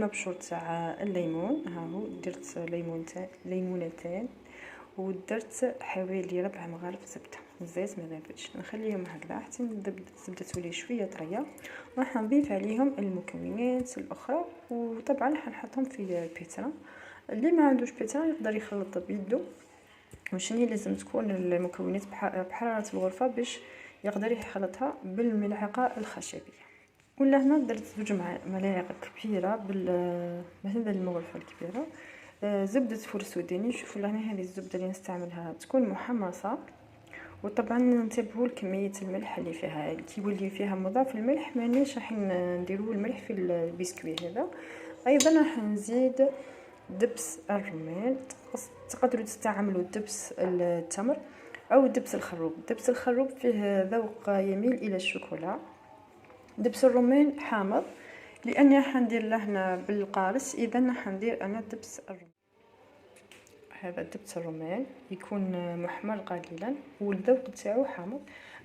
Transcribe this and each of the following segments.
المبشور تاع الليمون، ها هو درت ليمونتين ودرت حوالي 4 مغارف زبده. الزيت ما ذابتش، نخليهم هكذا حتى الزبده تولي شويه طريه، وراح نضيف عليهم المكونات الاخرى. وطبعا حنحطهم في البيترا. اللي ما عندوش بيترا يقدر يخلط بيدو. وشني لازم تكون المكونات بحراره الغرفه باش يقدر يخلطها بالملعقه الخشبيه. ولا هنا درت 2 ملاعق كبيره بهذا المغرفه الكبيره زبده فول سوداني. شوفوا لهنا هذه الزبده اللي نستعملها تكون محمصه. وطبعا ننتبهوا لكميه الملح اللي فيها، كيولي فيها مضاف الملح مانيش راح نديروا الملح في البسكويت هذا. ايضا راح نزيد دبس الرمان. تقدروا تستعملوا دبس التمر او دبس الخروب. دبس الخروب فيه ذوق يميل الى الشوكولا. دبس الرمان حامض لاني حندير لهنا بالقارص، اذا حندير انا دبس الرمان. هذا دبس الرمان يكون محمر قليلا والذوق تاعو حامض.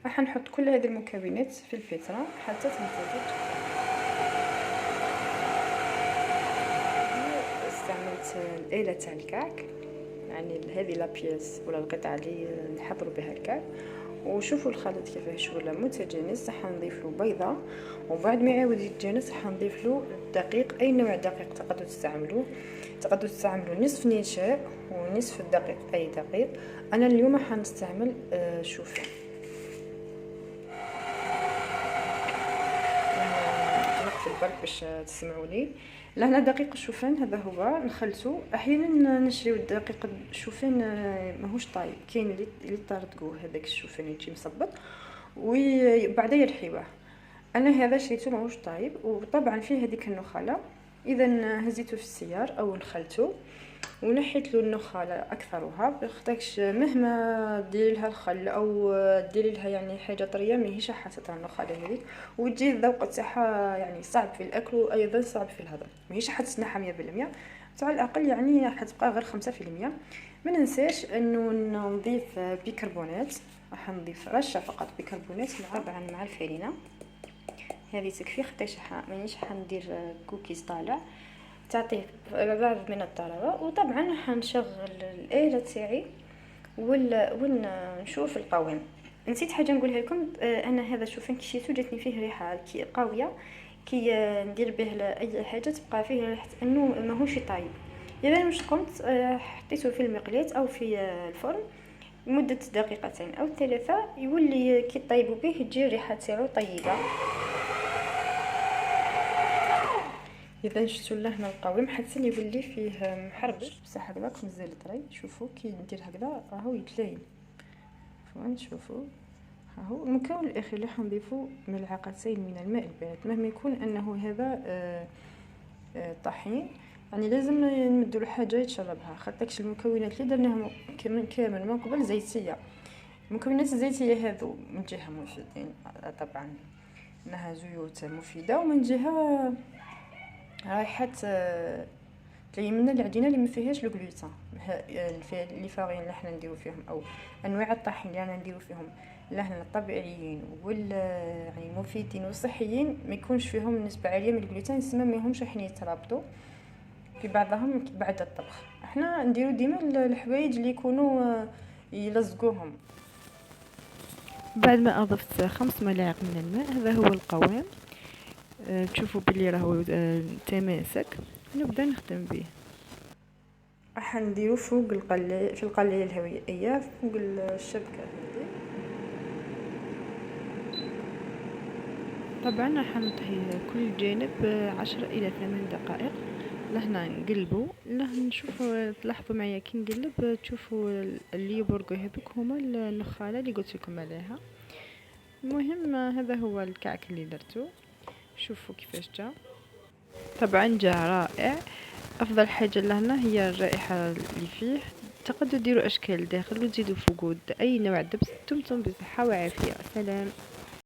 راح نحط كل هذه المكونات في البيترا حتى تمتزج. استعملت الآلة تاع الكعك، يعني هذه لابيس ولا القطعه اللي نحضروا بها الكعك. وشوفوا الخليط كيفاش ولا متجانس. راح نضيف له بيضه، وبعد ما يعاود يتجانس راح نضيف له الدقيق. اي نوع دقيق تقدروا تستعملوا نصف نشاء ونصف الدقيق، اي دقيق. انا اليوم راح نستعمل شوفان. نقفل البرك باش تسمعوا لي. لهنا دقيق الشوفان هذا هو نخلطو. احيانا نشريو الدقيق الشوفان ماهوش طايب، كاين اللي طاردقوه هذاك الشوفان يجي مصبط وبعدا يرحيوه. انا هذا شريته ماهوش طايب، وطبعا فيه هذيك النخاله. اذا هزيته في السيار او نخلته ونحيت له النخاله اكثرها، بختكش مهما ديري لها الخل او ديري لها يعني حاجه طريه ماهيش حاسه النخاله هذيك، وتجي الذوق تاعها يعني صعب في الاكل وايضا صعب في الهضم. ماهيش حتسنحها 100%، على الاقل يعني حتبقى غير 5%. ما ننساش انه نضيف بيكربونات. راح نضيف رشه فقط بيكربونات طبعا مع الفرينه. هذه تكفي خاطرش مانيش حندير كوكيز طالع، تعطيه بعض من الطراوه. وطبعا حنشغل الاله تاعي ونشوف القوام. نسيت حاجه نقولها لكم، انا هذا شوفين كشيتو جاتني فيه ريحه كي قويه، كي ندير به اي حاجه تبقى فيه ريحه انه ماهوش طايب. اذا واش قمت حطيته في المقلاة او في الفرن لمده 2 أو 3 يولي كي طيبوا به تجي الريحه تاعو طيبه. اذا شفتوا لهنا القوام حتى يولي فيه محربش بصح هكذاك مازال طري. شوفوا كي ندير هكذا راهو يتلاين. شوفوا ها هو المكون الاخير اللي حنضيفوا 2 ملعقتين من الماء البارد. مهما يكون انه هذا طحين، يعني لازم نمدوا له حاجه يتشربها، خاطرش المكونات اللي درناهم كامل من قبل زيتيه. المكونات الزيتيه هذو من جهه مفيدين طبعا، انها زيوت مفيده، ومن جهه رايحه تلاقي من العجينه اللي ما فيهاش الجلوتين. لي فارين اللي حنا نديرو فيهم او انواع الطحين اللي انا نديرو فيهم لهنا الطبيعيين يعني مفيدين وصحيين، ما يكونش فيهم نسبه عاليه من الجلوتين، يسمى ما همش راح يترابطوا في بعضهم بعد الطبخ. احنا نديرو ديما الحوايج اللي يكونوا يلصقوهم. بعد ما اضفت 5 ملاعق من الماء، هذا هو القوام. تشوفوا بلي راهو تماسك. نبدا نخدم به. راح نديرو فوق في القلايه الهوائيه فوق الشبكه هذه. طبعا راح نطهي كل جانب 10 إلى 8 دقائق. لهنا نقلبوا، لهنا نشوفوا تلاحظوا معايا كي نقلب تشوفوا اللي يبرقوا هذوك هما النخاله اللي قلت لكم عليها. المهم هذا هو الكعك اللي درته. شوفوا كيفاش جا. طبعا جا رائع. افضل حاجه لهنا هي الرائحه اللي فيه. تقدروا ديروا اشكال داخل وتزيدوا فوقه اي نوع دبس. دمتم بصحه وعافيه. سلام.